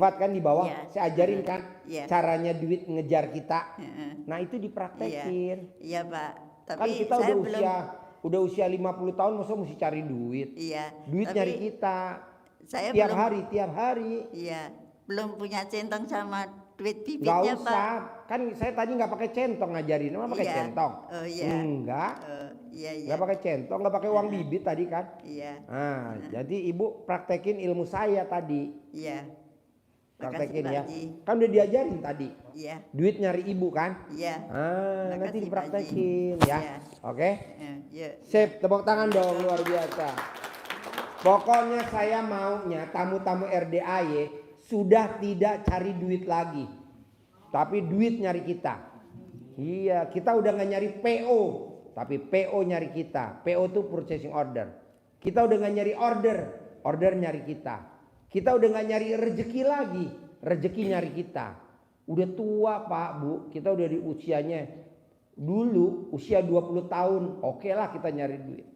privat kan di bawah. Iya. Saya ajarin kan caranya duit ngejar kita. Nah itu dipraktekin. Iya Pak. Kan Tapi kita saya udah usia 50 tahun masa mesti cari duit. Iya. Duit tapi nyari kita. Saya Tiap belum, hari. Iya. Belum punya centong sama duit Nggak bibitnya Pak. usah. Kan saya tadi nggak pakai centong ngajarin. Emang pakai Iya. centong? Oh iya. Enggak. Iya. Nggak pakai centong, nggak pakai uang bibit tadi kan? Iya. Nah, jadi ibu praktekin ilmu saya tadi. Iya. Praktekin Makasih, ya. Pak Haji. Kan udah diajarin tadi. Iya. Duit nyari ibu kan? Iya. Ah, nanti Makasih, Pak dipraktekin Haji. ya. Iya. Oke? Iya. Sip, tepuk tangan dong, luar biasa. Pokoknya saya maunya tamu-tamu RDAY sudah tidak cari duit lagi. Tapi duit nyari kita. Iya, kita udah nggak nyari PO. Tapi PO nyari kita. PO itu purchasing order. Kita udah nggak nyari order nyari kita. Kita udah nggak nyari rezeki lagi, rezeki nyari kita. Udah tua Pak Bu, kita udah di usianya. Dulu usia 20 tahun, oke lah kita nyari duit.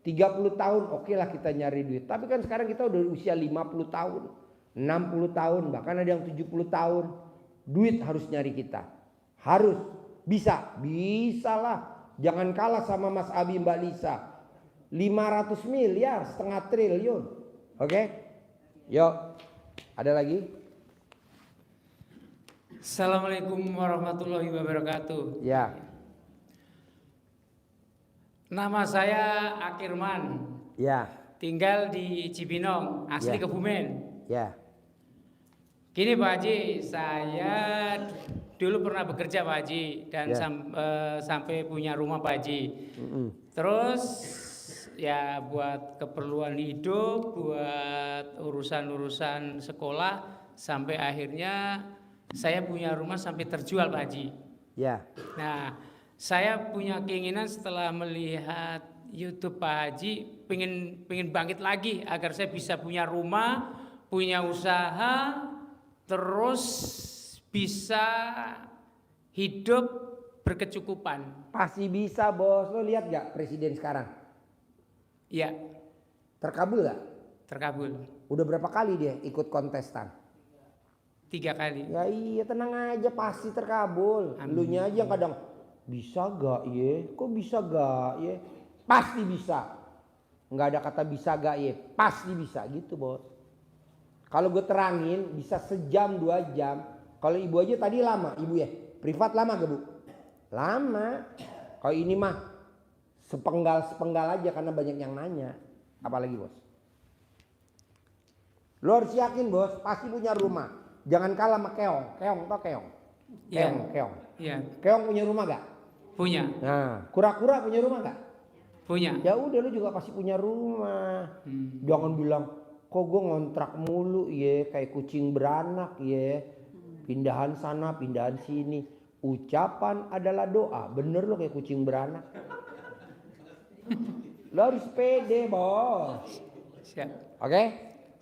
30 tahun, oke lah kita nyari duit. Tapi kan sekarang kita udah usia 50 tahun, 60 tahun, bahkan ada yang 70 tahun. Duit harus nyari kita. Harus, bisa lah. Jangan kalah sama Mas Abi Mbak Lisa. 500 miliar, setengah triliun. Oke? Yuk, ada lagi? Assalamualaikum warahmatullahi wabarakatuh. Ya. Nama saya Akirman. Ya. Tinggal di Cibinong, asli Kebumen. Ya. Gini Pak Haji, saya dulu pernah bekerja Pak Haji dan sampai punya rumah Pak Haji. Terus ya buat keperluan hidup, buat urusan-urusan sekolah, sampai akhirnya saya punya rumah sampai terjual Pak Haji. Ya. Nah, saya punya keinginan setelah melihat YouTube Pak Haji, pengen bangkit lagi agar saya bisa punya rumah, punya usaha, terus bisa hidup berkecukupan. Pasti bisa bos. Lo lihat gak presiden sekarang? Ya. Terkabul gak? Terkabul. Udah berapa kali dia ikut kontestan? 3 kali. Ya iya, tenang aja, pasti terkabul. Lunya aja yang kadang bisa gak ye? Kok bisa gak ye? Pasti bisa. Nggak ada kata bisa gak ye, pasti bisa gitu bos. Kalau gue terangin bisa sejam 2 jam. Kalau ibu aja tadi lama, ibu ya. Privat lama gak bu? Lama. Kalau ini mah sepenggal aja karena banyak yang nanya. Apalagi bos? Lo harus yakin bos, pasti punya rumah. Jangan kalah sama keong. Keong tau keong? Keong. Iya. Keong punya rumah gak? Punya. Nah, kura-kura punya rumah gak? Punya. Ya udah lu juga pasti punya rumah. Jangan bilang kok gue ngontrak mulu ye, kayak kucing beranak ye. Pindahan sana, pindahan sini. Ucapan adalah doa. Bener lo kayak kucing beranak. Lo harus pede bos. Siap. Oke?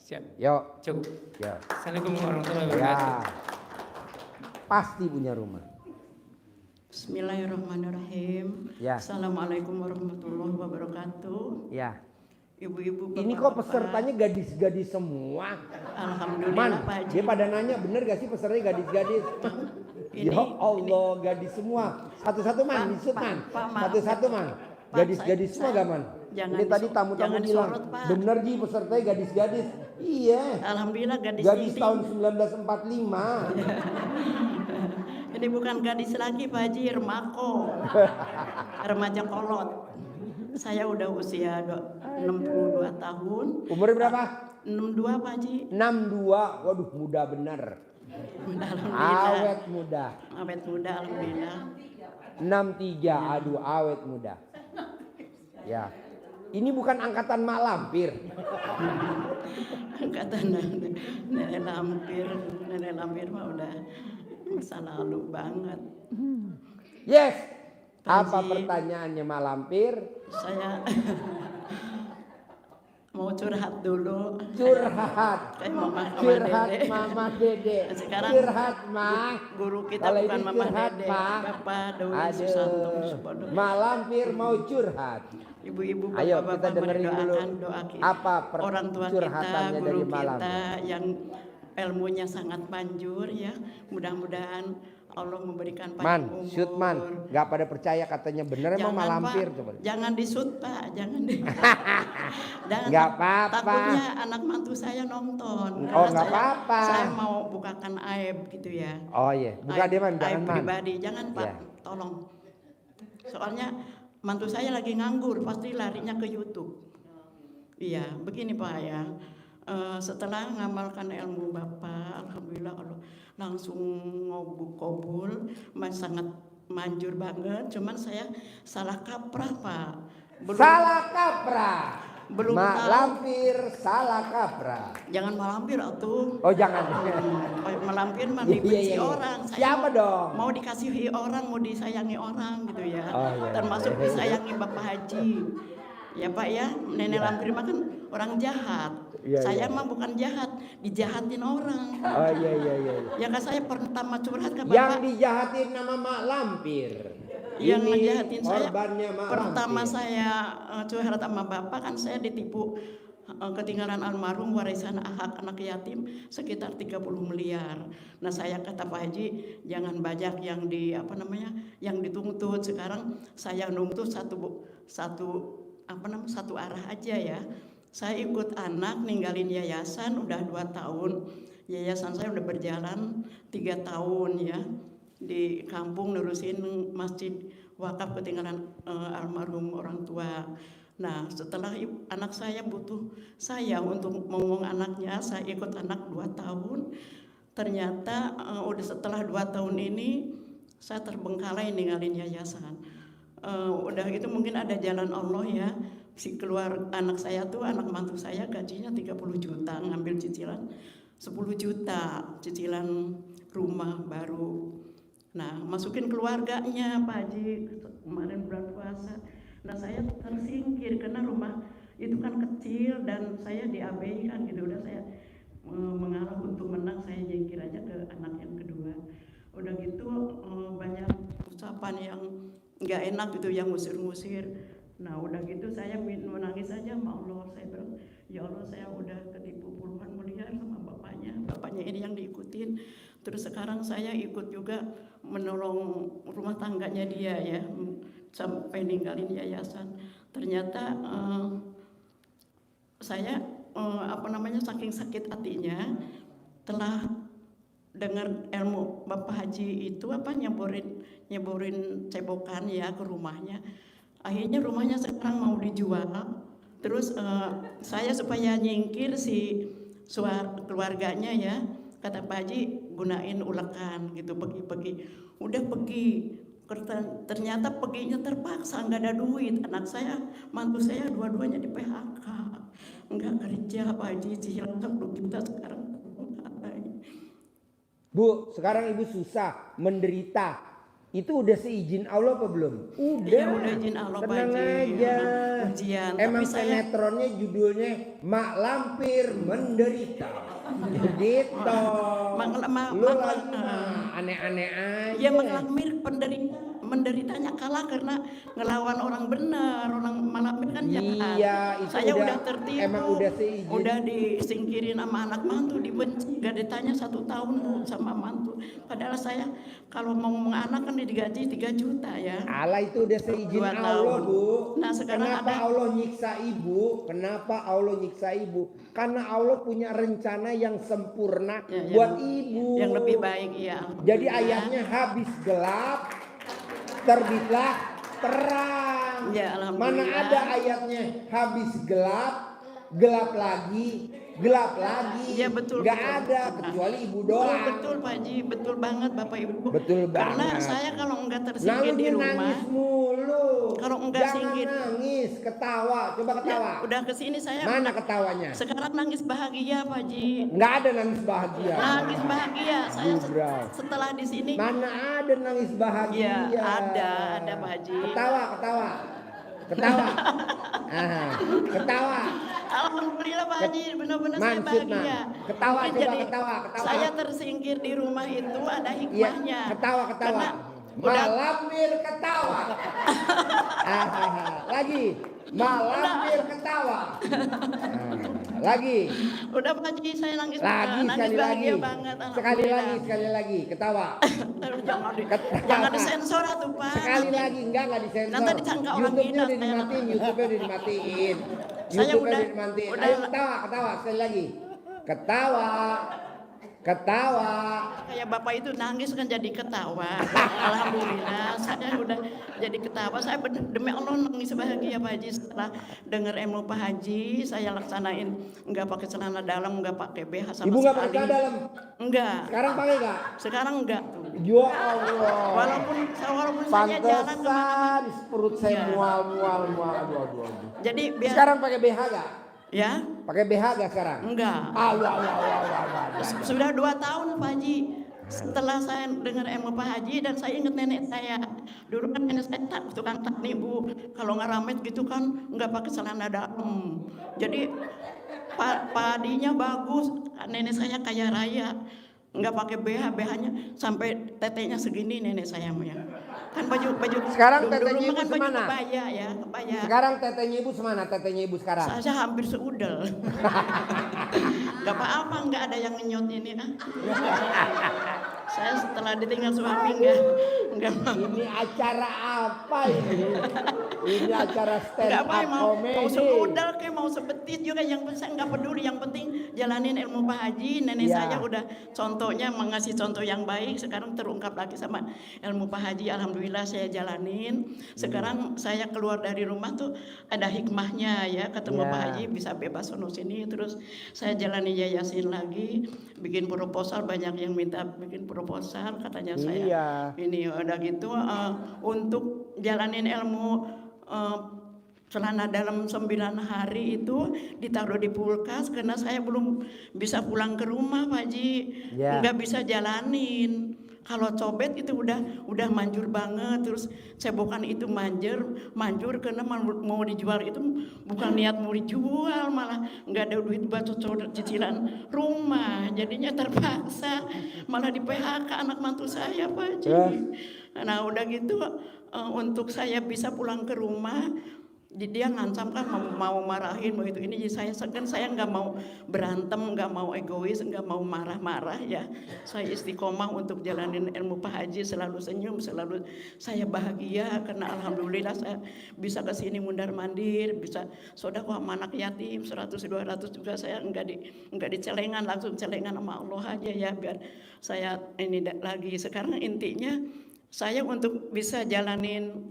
Siap. Yuk. Cukup. Ya. Assalamualaikum warahmatullahi Ya. wabarakatuh. Pasti punya rumah. Bismillahirrahmanirrahim. Ya. Assalamualaikum warahmatullahi wabarakatuh. Ya. Ibu-ibu, Ini kok pesertanya gadis-gadis semua. Alhamdulillah Man, Pak Haji. dia pada nanya bener gak sih pesertanya gadis-gadis? Ya Allah, gadis semua. Satu-satu man, disut man. Satu-satu man. Gadis-gadis semua gak man? Jangan Ini tadi tamu-tamu bilang, disorot, Pak. bener Ji pesertanya gadis-gadis. Iya. Alhamdulillah gadis Gadis ini. tahun 1945. Ini bukan gadis lagi Pak Haji, remako. Remaja kolot. Saya udah usia 62 tahun. Umur berapa? 62 Pak Haji. 62. Waduh, muda bener. Alhamdulillah. Awet muda. Awet muda alhamdulillah. 63. Aduh, awet muda. Ya. Ini bukan angkatan mak lampir. Angkatan nenek lampir. Nenek lampir mah udah masa lalu banget. Yes. Apa Haji. pertanyaannya mak lampir? Saya mau curhat dulu. Curhat. Kayak mama Curhat Dede. mama Dede. Sekarang Curhat mah. guru kita Kalau bukan ini mama curhat, Dede, Ma. Bapak Dewi Susanto Aduh. Supodo. Mak lampir mau curhat. Ibu-ibu, Ayo, bapak-bapak kita dengerin dulu mendoakan doa kita. apa Orang tua kita, curhatannya guru dari Mak kita Lampir. yang ilmunya sangat manjur ya. Mudah-mudahan Allah memberikan Man, panjang umur. shoot man, nggak pada percaya katanya bener emang Jangan, malampir Pak, coba. jangan di-shoot, Pak, jangan di. Jangan, Nggak apa-apa. takutnya anak mantu saya nonton. Oh, Karena nggak apa-apa. Saya mau bukakan aib gitu ya. Oh iya, buka Aib- dia man, jangan aib man. pribadi, jangan Pak, Ya. tolong. Soalnya mantu saya lagi nganggur, pasti larinya ke YouTube. Iya, begini Pak ya. Setelah ngamalkan ilmu Bapak, alhamdulillah Allah langsung ngobul, sangat manjur banget. Cuman saya salah kaprah Pak. Salah kaprah. Belum Mak tahu. lampir salah kaprah. Jangan malampir atuh. Oh jangan. Malampir mah Iya, dibenci iya, iya. orang. Siapa dong? Mau dikasihi orang, mau disayangi orang gitu ya. Oh, iya. Termasuk disayangi Bapak Haji. Ya Pak ya, nenek lampir mah kan orang jahat. Iya, Saya iya. mah bukan jahat, dijahatin orang. Oh iya iya iya. Ya kan saya pertama curhat ke Yang Bapak. dijahatin nama Mak Lampir. Yang Ini ngejahatin saya korbannya Mak pertama Lampir. saya curhat sama Bapak kan saya ditipu ketinggalan almarhum warisan hak anak yatim sekitar 30 miliar. Nah saya kata Pak Haji jangan banyak yang yang dituntut. Sekarang saya nuntut satu arah aja ya. Saya ikut anak ninggalin yayasan udah 2 tahun. Yayasan saya udah berjalan 3 tahun ya. Di kampung nerusin masjid wakaf ketinggalan almarhum orang tua. Nah setelah anak saya butuh saya untuk ngomong anaknya, saya ikut anak 2 tahun. Ternyata udah setelah 2 tahun ini saya terbengkalai ninggalin yayasan. Udah gitu mungkin ada jalan Allah ya. Si keluar anak saya tuh, anak mantu saya gajinya 30 juta, ngambil cicilan 10 juta, cicilan rumah baru. Nah, masukin keluarganya Pak Haji kemarin bulan puasa. Nah, saya tersingkir karena rumah itu kan kecil dan saya diabaikan gitu. Udah saya mengalah untuk menang, saya jengkir aja ke anak yang kedua. Udah gitu banyak ucapan yang nggak enak gitu, yang ngusir-ngusir. Nah, udah gitu saya menangis aja sama Allah. Saya bilang, ya Allah saya udah ketipu puluhan miliar sama bapaknya ini yang diikutin. Terus sekarang saya ikut juga menolong rumah tangganya dia ya, sampai ninggalin yayasan. Ternyata saya saking sakit hatinya telah dengar ilmu Bapak Haji itu nyeborin cebokan ya ke rumahnya. Akhirnya rumahnya sekarang mau dijual. Terus saya supaya nyingkir si keluarganya ya, kata Pak Haji gunain ulekan gitu, pergi. Udah pergi, ternyata perginya terpaksa, nggak ada duit. Anak saya, mantu saya dua-duanya di PHK, nggak kerja Pak Haji, hilang 10 juta sekarang. Bu, sekarang ibu susah, menderita. Itu udah seizin Allah apa belum? Udah. Ya, udah izin Allah Pak Tenang Haji. aja. Ujian. Emang Tapi saya sinetronnya judulnya Mak Lampir Menderita. Gitu. Lu lagi aneh-aneh aja. ya mengalami menderitanya kalah karena ngelawan orang benar, orang malampir kan jahat. Iya, itu saya udah- udah tertipu, emang udah seizin. udah disingkirin sama anak mantu, dibenci, gak ditanya 1 tahun Bu, sama mantu. Padahal saya kalau mau ngomong anak kan digaji 3 juta ya. Allah itu udah seizin 2 Allah, tahun. Bu. Nah, sekarang Kenapa ada- Allah nyiksa ibu? Kenapa Allah nyiksa ibu? Karena Allah punya rencana yang sempurna Ya, buat ibu. Yang lebih baik ya. Jadi alhamdulillah. ayatnya habis gelap, terbitlah terang. Ya, alhamdulillah. Mana ada ayatnya habis gelap, gelap lagi, gelap lagi. Iya betul. Gak betul. ada kecuali ibu Betul, doang. betul Pak Haji, betul banget Bapak Ibu. Betul Karena banget. saya kalau enggak Nah tersingkir lu di rumah, nangis mulu. Kalau enggak jangan singgit. nangis, ketawa. Coba ketawa. ya, udah kesini saya Mana ketawanya? sekarang nangis bahagia Pak Haji. Nggak ada nangis bahagia. Nangis bahagia saya Gubral. setelah di sini. Mana ada nangis bahagia? Ya, ada Pak Haji. Ketawa, ketawa. Ketawa. Ketawa. Alhamdulillah Pak Haji, benar-benar saya Mansur, bahagia. Man. Ketawa, Mungkin coba jadi ketawa. Saya tersingkir di rumah itu ada Iya, hikmahnya. ketawa. Karena udah Malampir ketawa. Lagi. Malampir ketawa. Lagi. Udah Pak Haji, saya nangis Lagi nangis sekali lagi. bahagia banget. Sekali lagi, ketawa. Jangan disensor atuh Pak. Sekali lagi, enggak disensor. Nanti disangka orang YouTube-nya gila udah saya. dimatiin, YouTube-nya udah dimatiin. Saya YouTube-nya udah- udah dimatiin. udah- Ayo ketawa sekali lagi. Ketawa. Kayak Bapak itu nangis kan jadi ketawa. Alhamdulillah saya udah jadi ketawa. Saya demi Allah nangis bahagia Pak Haji setelah dengar ilmu Pak Haji. Saya laksanain nggak pakai celana dalam, nggak pakai BH sama Ibu sekali. nggak pakai dalam. Enggak. Sekarang pakai nggak? Sekarang enggak tuh. Ya Allah. Walaupun saya jalan kemana-mana. Pantesan perut saya Iya. mual. Aduh. Jadi biar Sekarang pakai BH nggak? ya Pakai BH nggak sekarang? enggak. Allah. Sudah 2 tahun Pak Haji. Setelah saya dengar ilmu Pak Haji dan saya ingat nenek saya. Dulu kan nenek saya tukang tani Bu. Kalau ngeramet gitu kan nggak pakai celana dalam. Jadi padinya bagus. Nenek saya kaya raya. Nggak pakai BH-nya sampai tetenya segini nenek saya ya. Kan baju Sekarang dulu tetenya ibu kan baju semana? kebaya ya, kebaya. Sekarang tetenya ibu semana? Tetenya ibu sekarang? Saya hampir seudel. Gak apa-apa, nggak ada yang ngenyot ini kan. Saya setelah ditinggal suami nggak mau. Ini acara apa ini? Ini acara stand Nggak up apa mau comedy. seudel kayak mau sebetit juga yang saya nggak peduli. Yang penting jalanin ilmu Pak Haji. Nenek Ya. saya udah contohnya mengasih contoh yang baik. Sekarang terungkap lagi sama ilmu Pak Haji. Alhamdulillah saya jalanin. Sekarang saya keluar dari rumah tuh ada hikmahnya ya. Ketemu Ya. Pak Haji bisa bebas sono sini. Terus saya jalani yayasin lagi. Bikin proposal, banyak yang minta bikin proposal. Katanya saya Iya. ini udah gitu untuk jalanin ilmu celana dalam 9 hari itu ditaruh di kulkas karena saya belum bisa pulang ke rumah Pak Haji. Ya. Nggak bisa jalanin. Kalau cobet itu udah manjur banget, terus cebokan itu manjur karena mau dijual itu bukan niat mau dijual, malah nggak ada duit buat cicilan rumah, jadinya terpaksa malah di PHK anak mantu saya Pak Haji. Nah udah gitu untuk saya bisa pulang ke rumah. Dia ngancam kan mau marahin mau itu ini, jadi saya segan, saya nggak mau berantem, nggak mau egois, nggak mau marah-marah ya. Saya istiqomah untuk jalanin ilmu Pak Haji, selalu senyum, selalu saya bahagia karena alhamdulillah saya bisa kesini mundar mandir, bisa sedekah sama anak yatim 100-200 juga saya nggak dicelengan, langsung celengan sama Allah aja ya biar saya ini lagi. Sekarang intinya saya untuk bisa jalanin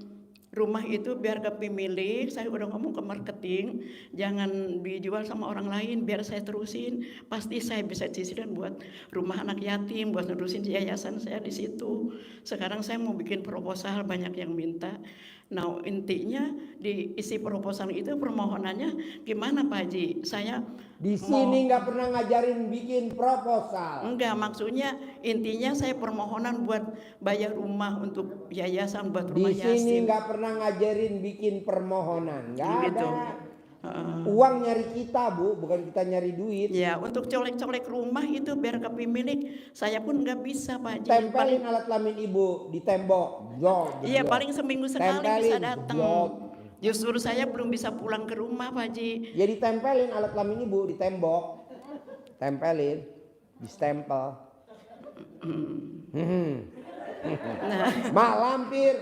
rumah itu biar kepemilik, saya udah ngomong ke marketing, jangan dijual sama orang lain, biar saya terusin, pasti saya bisa cicilan buat rumah anak yatim, buat nerusin yayasan saya di situ. Sekarang saya mau bikin proposal, banyak yang minta. Nah intinya di isi proposal itu permohonannya gimana Pak Haji? Saya Di sini nggak pernah ngajarin bikin proposal. enggak, maksudnya intinya saya permohonan buat bayar rumah untuk yayasan, buat Di rumah sini yatim. nggak pernah ngajarin bikin permohonan, nggak Gitu. ada. Uang nyari kita Bu, bukan kita nyari duit. Ya, untuk colek-colek rumah itu biar kepemilik, saya pun nggak bisa Pak Haji. Tempelin alat kelamin ibu di tembok. Iya, paling seminggu sekali Tempelin, bisa datang. jog. Justru saya belum bisa pulang ke rumah Pak Haji. Jadi tempelin alat kelamin ibu di tembok. Tempelin, di stempel. Nah, Mak lampir.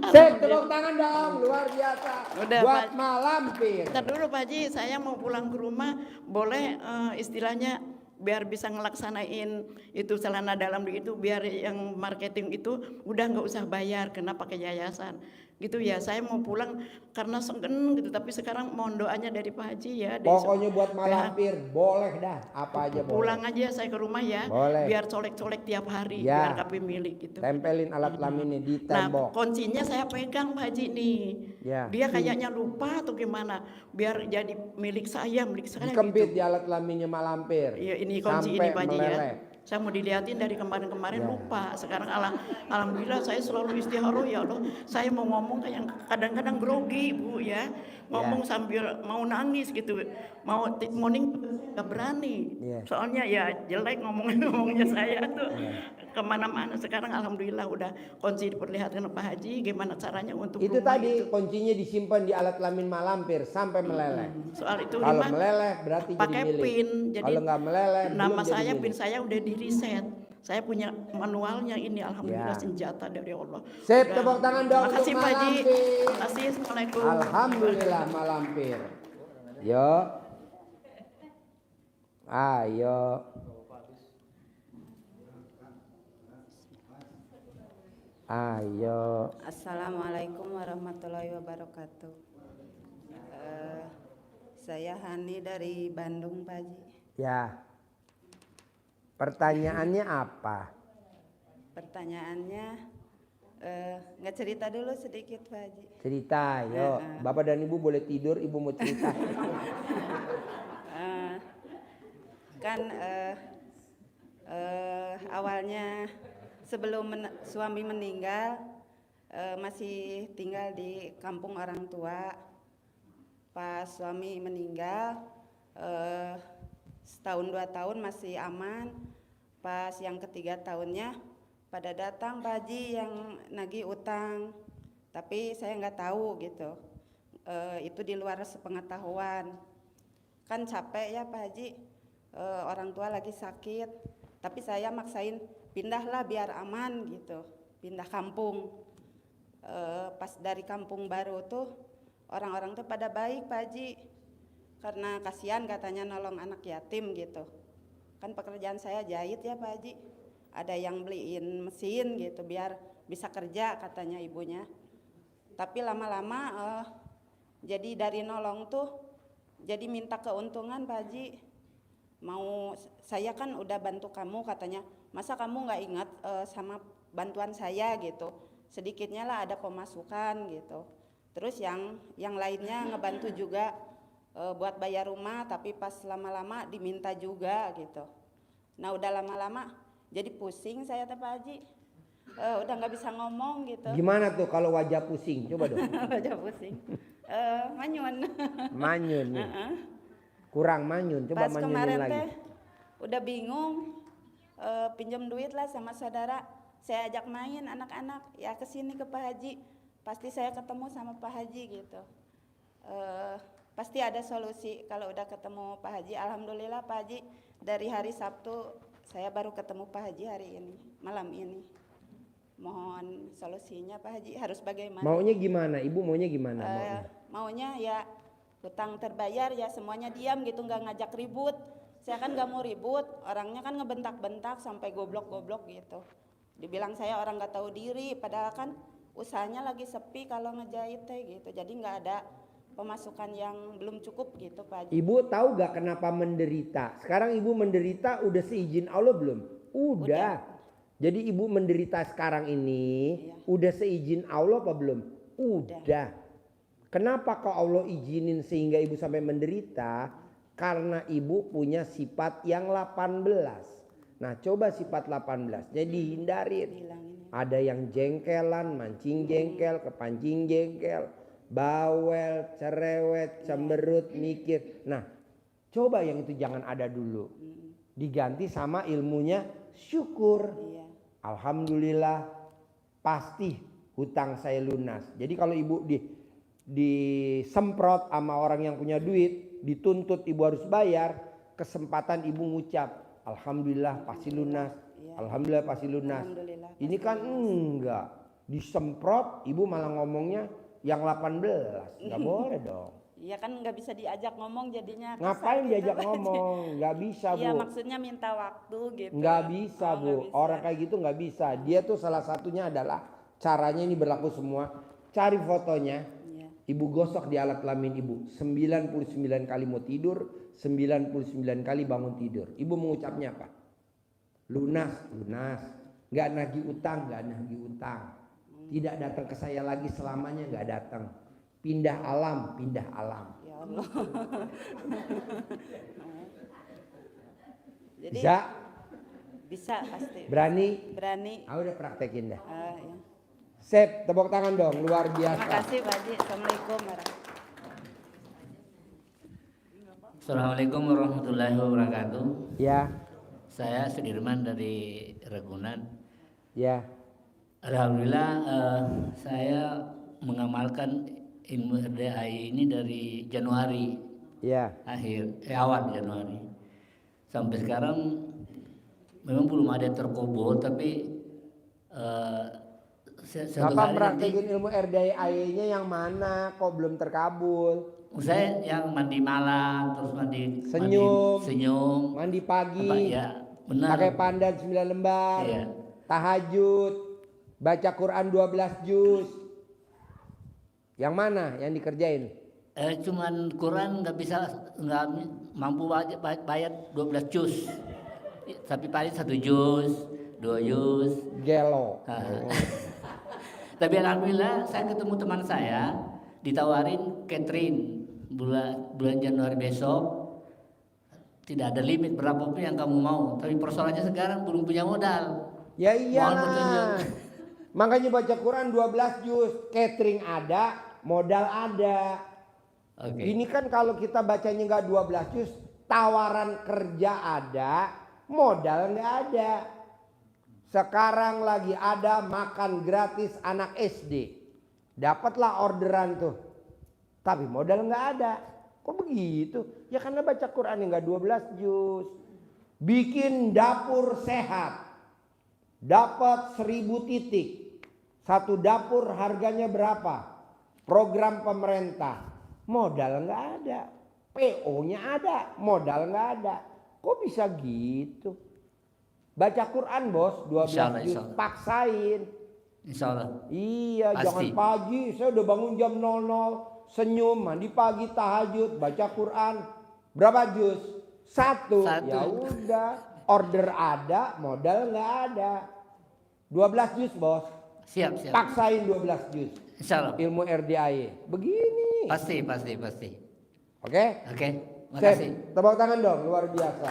Sek, tepuk tangan dong, luar biasa. Udah, Buat Pak. Mak lampir. ntar dulu Pak Haji, saya mau pulang ke rumah, boleh istilahnya biar bisa ngelaksanain itu celana dalam itu, biar yang marketing itu udah nggak usah bayar karena pakai yayasan gitu ya. Saya mau pulang karena sengken gitu, tapi sekarang mohon doanya dari Pak Haji ya. Pokoknya buat Mak lampir, boleh dah, apa aja boleh. Pulang aja saya ke rumah ya, Boleh. biar colek-colek tiap hari, Ya. biar kepemilik gitu. Tempelin alat kelaminnya di Nah, tembok. kuncinya saya pegang Pak Haji nih. Ya. Dia kayaknya lupa atau gimana, biar jadi milik saya Dikempit gitu. di alat kelaminnya Mak lampir. Iya, ini kunci Sampai ini Pak Haji ya. meleleh. Saya mau dilihatin dari kemarin-kemarin Ya. lupa. Sekarang alhamdulillah saya selalu istiharoh ya Allah. Saya mau ngomong kayak kadang-kadang grogi Bu ya. Ngomong sambil mau nangis gitu. Mau morning nggak berani. Iya. Soalnya ya jelek ngomongnya saya tuh. kemana-mana. Sekarang alhamdulillah udah kunci diperlihatkan Pak Haji gimana caranya untuk Itu rumah tadi itu. kuncinya disimpan di alat kelamin malampir sampai meleleh. Soal itu Kalau Lima, meleleh berarti jadi pakai milik. pin. Jadi Kalau nggak meleleh belum nama jadi saya, milik. pin saya udah di reset. Saya punya manualnya ini, alhamdulillah Ya. senjata dari Allah. Sip, Udah. tepuk tangan dong Makasih untuk Pak Haji. Malampir. Makasih. Assalamualaikum. Alhamdulillah malampir. Yo. Ayo. Ayo. Assalamualaikum warahmatullahi wabarakatuh. Saya Hani dari Bandung, Pak Haji. Ya. Pertanyaannya apa? Pertanyaannya, nggak cerita dulu sedikit, Pak Haji. Cerita, yo. Bapak dan Ibu boleh tidur, Ibu mau cerita. Kan awalnya sebelum suami meninggal, masih tinggal di kampung orang tua. Pas suami meninggal, setahun 2 tahun masih aman. Pas yang ketiga tahunnya pada datang Pak Haji yang nagih utang, tapi saya nggak tahu gitu. Itu di luar sepengetahuan. Kan capek ya Pak Haji, orang tua lagi sakit, tapi saya maksain pindahlah biar aman gitu, pindah kampung. Pas dari kampung baru tuh orang-orang tuh pada baik Pak Haji, karena kasihan katanya nolong anak yatim gitu. Kan pekerjaan saya jahit ya Pak Haji, ada yang beliin mesin gitu biar bisa kerja katanya ibunya. Tapi lama-lama jadi dari nolong tuh jadi minta keuntungan Pak Haji. Mau saya kan udah bantu kamu katanya, masa kamu nggak ingat sama bantuan saya gitu, sedikitnya lah ada pemasukan gitu. Terus yang lainnya ngebantu juga buat bayar rumah, tapi pas lama-lama diminta juga gitu. Nah udah lama-lama jadi pusing saya Pak Haji, udah nggak bisa ngomong gitu. Gimana tuh kalau wajah pusing? Coba dong. Wajah pusing, manyun. Manyun nih. Kurang manyun, coba Pas manyunin kemarin lagi. teh udah bingung, pinjam duit lah sama saudara. Saya ajak main anak-anak, ya kesini ke Pak Haji. Pasti saya ketemu sama Pak Haji gitu. Pasti ada solusi kalau udah ketemu Pak Haji. Alhamdulillah Pak Haji, dari hari Sabtu saya baru ketemu Pak Haji hari ini, malam ini. Mohon solusinya Pak Haji, harus bagaimana? Maunya gimana? Ibu maunya gimana? Maunya ya hutang terbayar, ya semuanya diam gitu, nggak ngajak ribut. Saya kan nggak mau ribut, orangnya kan ngebentak-bentak sampai goblok-goblok gitu. Dibilang saya orang nggak tahu diri, padahal kan usahanya lagi sepi kalau ngejahit gitu. Jadi nggak ada pemasukan yang belum cukup gitu Pak Haji. Ibu tahu gak kenapa menderita? Sekarang ibu menderita udah seizin Allah belum? Udah. Jadi ibu menderita sekarang ini udah seizin Allah apa belum? Udah. Kenapa kok Allah izinin sehingga ibu sampai menderita? Karena ibu punya sifat yang 18. Nah coba sifat 18. Jadi hindarin. Ada yang jengkelan, mancing jengkel, kepancing jengkel, bawel, cerewet, cemberut, mikir. Nah coba yang itu jangan ada dulu. Diganti sama ilmunya syukur. Alhamdulillah pasti hutang saya lunas. Jadi kalau ibu disemprot sama orang yang punya duit, dituntut ibu harus bayar, kesempatan ibu ngucap alhamdulillah pasti lunas. Alhamdulillah pasti lunas. Ini kan enggak, disemprot ibu malah ngomongnya yang 18. Enggak boleh dong. Iya kan nggak bisa diajak ngomong jadinya. Ngapain gitu, diajak Pak Haji. ngomong? Nggak bisa Bu. Iya maksudnya minta waktu gitu. Nggak bisa Oh, Bu. nggak bisa. Orang kayak gitu nggak bisa. Dia tuh salah satunya adalah caranya ini berlaku semua. Cari fotonya. Iya. Ibu gosok di alat kelamin ibu. 99 kali mau tidur, 99 kali bangun tidur. Ibu mengucapnya apa? Lunas, lunas. Nggak nagih utang, nggak nagih utang. Tidak datang ke saya lagi selamanya, nggak datang. Pindah alam, pindah alam. Ya Allah. Jadi Bisa? bisa pasti. Berani? Berani. Udah praktekin dah. Ya. Sip, tepuk tangan dong, luar biasa. Terima kasih Pak Haji. Assalamualaikum Assalamualaikum warahmatullahi wabarakatuh. Ya, Saya Sudirman dari Ragunan. Ya. Alhamdulillah saya mengamalkan ilmu RDAI ini dari Januari Ya. awal Januari sampai sekarang. Memang belum ada yang terkubur, tapi satu Bapak hari nanti praktekin ilmu RDAI-nya yang mana? Kok belum terkabul? saya yang mandi malam, terus Senyum. senyum, Mandi pagi. apa, ya benar. Pakai pandan 9 lembar. Iya. Tahajud. Baca Quran 12 juz. Yang mana yang dikerjain? Cuman Quran nggak mampu bayar 12 juz, tapi paling 1 juz, 2 juz. Gelo. Tapi alhamdulillah saya ketemu teman saya ditawarin catering bulan Januari besok, tidak ada limit berapapun yang kamu mau, tapi persoalannya sekarang belum punya modal. Ya Mohon iyalah. petunjuk. Makanya baca Quran 12 juz, catering ada, modal ada. Oke. Ini kan kalau kita bacanya nggak 12 juz, tawaran kerja ada, modal nggak ada. Sekarang lagi ada makan gratis anak SD. Dapatlah orderan tuh. Tapi modal nggak ada. Kok begitu? Ya karena baca Quran yang nggak 12 juz. Bikin dapur sehat. Dapat 1000 titik. Satu dapur harganya berapa? Program pemerintah. Modal nggak ada. PO-nya ada. Modal nggak ada. Kok bisa gitu? Baca Quran bos, 12 juz, paksain. Insya Allah. Iya, Pasti. jangan pagi. Saya udah bangun jam 00, senyum, mandi pagi, tahajud, baca Quran. Berapa juz? 1. Ya udah, order ada, modal nggak ada. 12 juz bos. Siap. Paksain 12 juz. Insya Allah. Ilmu RDAI. Begini. Pasti. Oke? Oke. Sip. Makasih. Tepuk tangan dong, luar biasa.